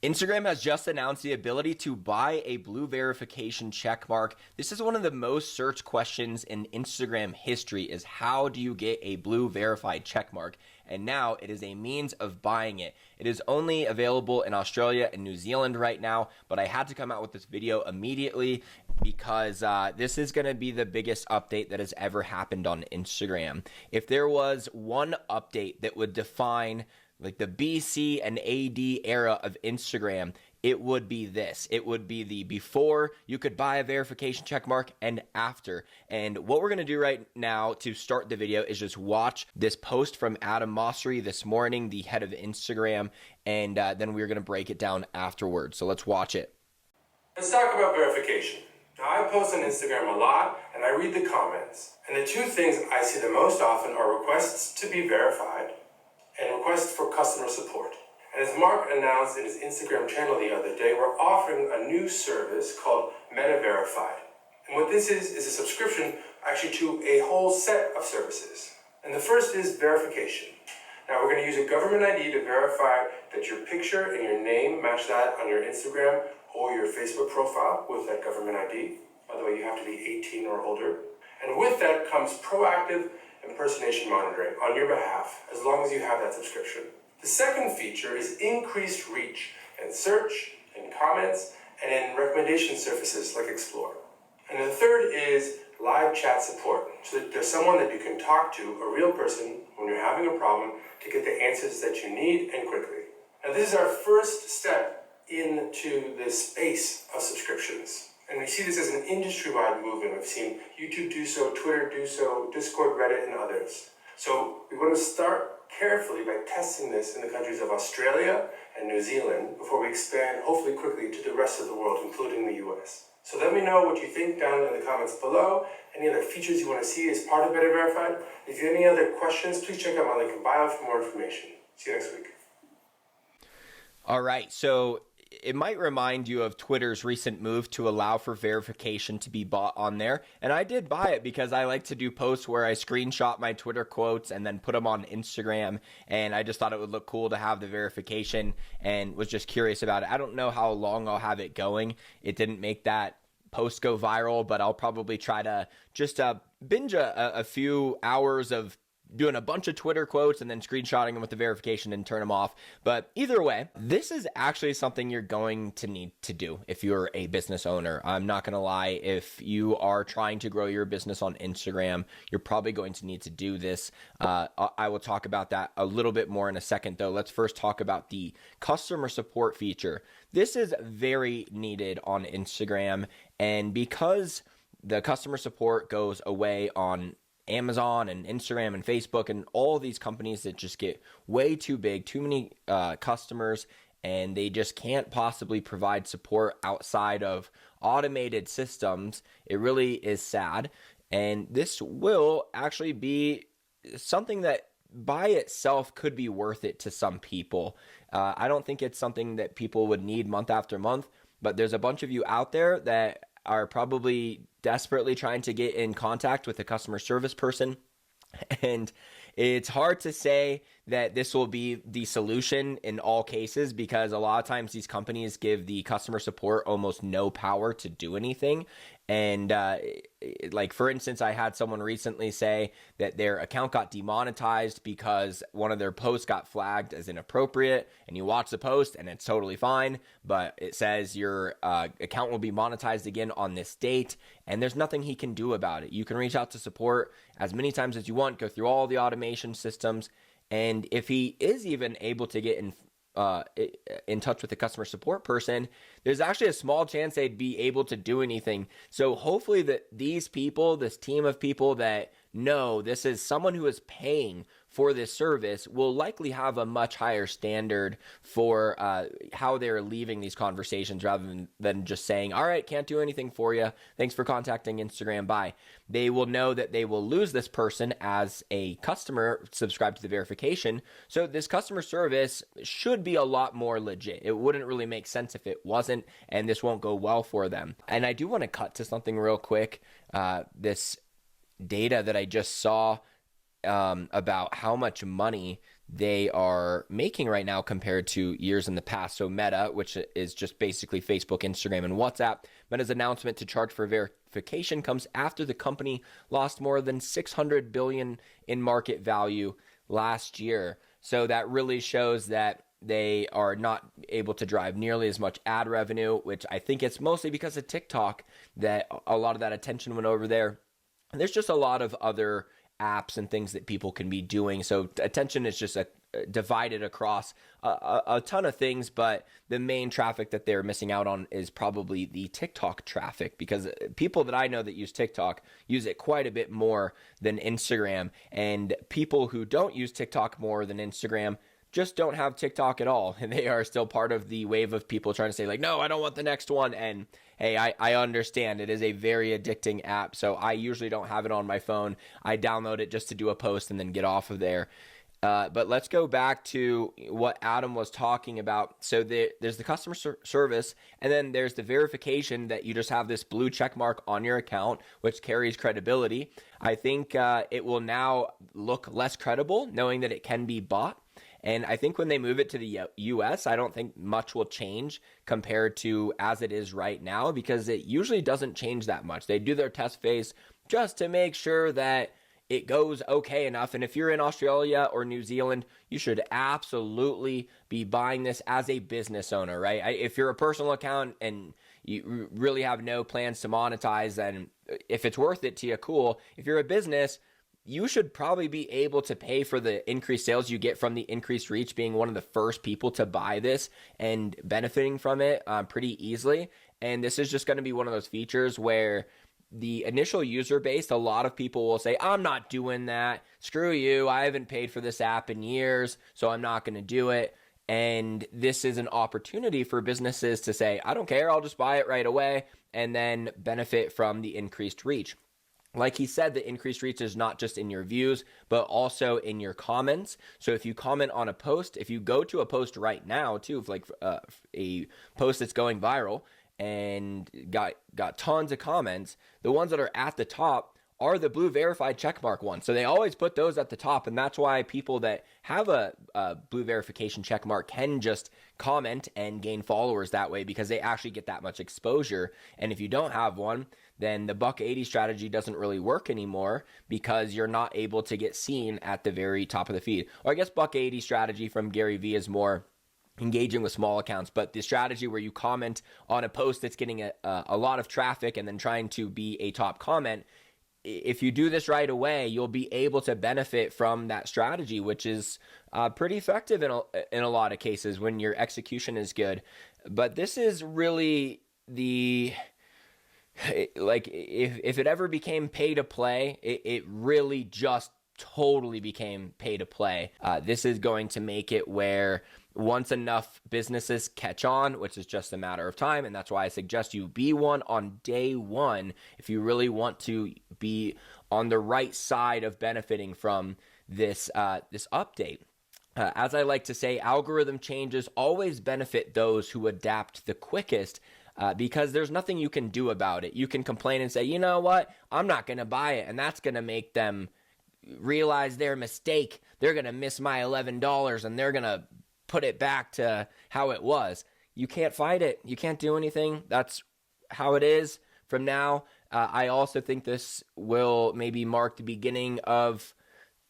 Instagram has just announced the ability to buy a blue verification checkmark. This is one of the most searched questions in Instagram history, is how do you get a blue verified checkmark? And now it is a means of buying it. It is only available in Australia and New Zealand right now, but I had to come out with this video immediately because this is going to be the biggest update that has ever happened on Instagram. If there was one update that would define like the BC and AD era of Instagram, it would be this. It would be the before you could buy a verification check mark and after. And what we're going to do right now to start the video is just watch this post from Adam Mosseri this morning, the head of Instagram, and then we're going to break it down afterwards. So let's watch it. Let's talk about verification. Now, I post on Instagram a lot and I read the comments. And the two things I see the most often are requests to be verified and requests for customer support. And as Mark announced in his Instagram channel the other day, we're offering a new service called Meta Verified. And what this is a subscription actually to a whole set of services. And the first is verification. Now we're going to use a government ID to verify that your picture and your name match that on your Instagram or your Facebook profile with that government ID. By the way, you have to be 18 or older. And with that comes proactive impersonation monitoring on your behalf, as long as you have that subscription. The second feature is increased reach in search, in comments, and in recommendation surfaces like Explore. And the third is live chat support, so that there's someone that you can talk to, a real person, when you're having a problem, to get the answers that you need and quickly. Now this is our first step into this space of subscriptions. And we see this as an industry-wide movement. We've seen YouTube do so, Twitter do so, Discord, Reddit, and others. So we want to start carefully by testing this in the countries of Australia and New Zealand before we expand, hopefully quickly, to the rest of the world, including the US. So let me know what you think down in the comments below. Any other features you want to see as part of Meta Verified. If you have any other questions, please check out my link in bio for more information. See you next week. All right, so it might remind you of Twitter's recent move to allow for verification to be bought on there. And I did buy it because I like to do posts where I screenshot my Twitter quotes and then put them on Instagram. And I just thought it would look cool to have the verification and was just curious about it. I don't know how long I'll have it going. It didn't make that post go viral, but I'll probably try to just binge a few hours of doing a bunch of Twitter quotes and then screenshotting them with the verification and turn them off. But either way, this is actually something you're going to need to do if you're a business owner. I'm not going to lie. If you are trying to grow your business on Instagram, you're probably going to need to do this. I will talk about that a little bit more in a second, though. Let's first talk about the customer support feature. This is very needed on Instagram, and because the customer support goes away on Amazon and Instagram and Facebook and all these companies that just get way too big, too many customers, and they just can't possibly provide support outside of automated systems. It really is sad. And this will actually be something that by itself could be worth it to some people. I don't think it's something that people would need month after month, but there's a bunch of you out there that are probably desperately trying to get in contact with a customer service person. And it's hard to say that this will be the solution in all cases, because a lot of times these companies give the customer support almost no power to do anything. And like, for instance, I had someone recently say that their account got demonetized because one of their posts got flagged as inappropriate, and you watch the post and it's totally fine, but it says your account will be monetized again on this date, and there's nothing he can do about it. You can reach out to support as many times as you want, go through all the automation systems, and if he is even able to get in touch with the customer support person, there's actually a small chance they'd be able to do anything. So hopefully that these people, this team of people that know this is someone who is paying for this service, will likely have a much higher standard for how they're leaving these conversations, rather than just saying, all right, can't do anything for you, thanks for contacting Instagram, bye. They will know that they will lose this person as a customer subscribed to the verification. So this customer service should be a lot more legit. It wouldn't really make sense if it wasn't, and this won't go well for them. And I do want to cut to something real quick. This data that I just saw about how much money they are making right now compared to years in the past. So Meta, which is just basically Facebook, Instagram, and WhatsApp, Meta's announcement to charge for verification comes after the company lost more than $600 billion in market value last year. So that really shows that they are not able to drive nearly as much ad revenue, which I think it's mostly because of TikTok that a lot of that attention went over there. And there's just a lot of other apps and things that people can be doing. So attention is just divided across a ton of things, but the main traffic that they're missing out on is probably the TikTok traffic, because people that I know that use TikTok use it quite a bit more than Instagram, and people who don't use TikTok more than Instagram just don't have TikTok at all, and they are still part of the wave of people trying to say like, no, I don't want the next one. And hey, I understand it is a very addicting app, so I usually don't have it on my phone. I download it just to do a post and then get off of there. But let's go back to what Adam was talking about. So there's the customer service, and then there's the verification that you just have this blue check mark on your account, which carries credibility. I think it will now look less credible knowing that it can be bought. And I think when they move it to the US, I don't think much will change compared to as it is right now, because it usually doesn't change that much. They do their test phase just to make sure that it goes okay enough. And if you're in Australia or New Zealand, you should absolutely be buying this as a business owner, right? If you're a personal account and you really have no plans to monetize, then if it's worth it to you, cool. If you're a business, you should probably be able to pay for the increased sales you get from the increased reach, being one of the first people to buy this and benefiting from it pretty easily. And this is just going to be one of those features where the initial user base, a lot of people will say, I'm not doing that. Screw you. I haven't paid for this app in years, so I'm not going to do it. And this is an opportunity for businesses to say, I don't care. I'll just buy it right away and then benefit from the increased reach. Like he said, the increased reach is not just in your views, but also in your comments. So if you comment on a post, if you go to a post right now too, if like a post that's going viral and got tons of comments, the ones that are at the top are the blue verified checkmark ones. So they always put those at the top, and that's why people that have a blue verification checkmark can just comment and gain followers that way, because they actually get that much exposure. And if you don't have one, then the $1.80 strategy doesn't really work anymore, because you're not able to get seen at the very top of the feed. Or I guess $1.80 strategy from Gary Vee is more engaging with small accounts, but the strategy where you comment on a post that's getting a lot of traffic and then trying to be a top comment, if you do this right away, you'll be able to benefit from that strategy, which is pretty effective in a lot of cases when your execution is good. But this is really like if it ever became pay to play, it really just totally became pay to play. This is going to make it where once enough businesses catch on, which is just a matter of time, and that's why I suggest you be one on day one if you really want to be on the right side of benefiting from this update. As I like to say, algorithm changes always benefit those who adapt the quickest, because there's nothing you can do about it. You can complain and say, you know what, I'm not going to buy it, and that's going to make them realize their mistake. They're going to miss my $11, and they're going to put it back to how it was. You can't fight it. You can't do anything. That's how it is from now. I also think this will maybe mark the beginning of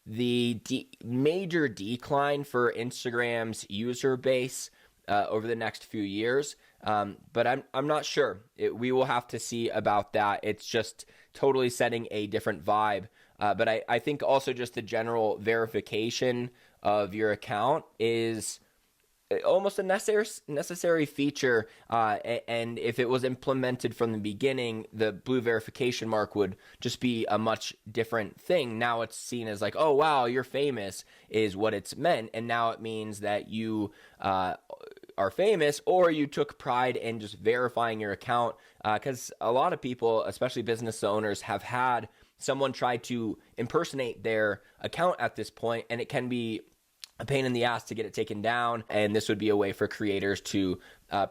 the major decline for Instagram's user base over the next few years. But I'm not sure. We will have to see about that. It's just totally setting a different vibe. But I think also just the general verification of your account is almost a necessary feature, and if it was implemented from the beginning, the blue verification mark would just be a much different thing. Now it's seen as like, oh wow, you're famous is what it's meant, and now it means that you are famous, or you took pride in just verifying your account, because a lot of people, especially business owners, have had someone try to impersonate their account at this point, and it can be a pain in the ass to get it taken down, and this would be a way for creators to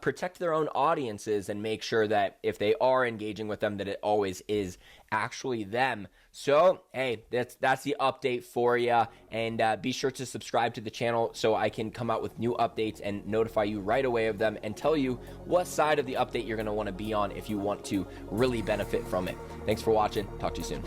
protect their own audiences and make sure that if they are engaging with them, that it always is actually them. So hey, that's the update for you, and be sure to subscribe to the channel so I can come out with new updates and notify you right away of them and tell you what side of the update you're going to want to be on if you want to really benefit from it. Thanks for watching. Talk to you soon.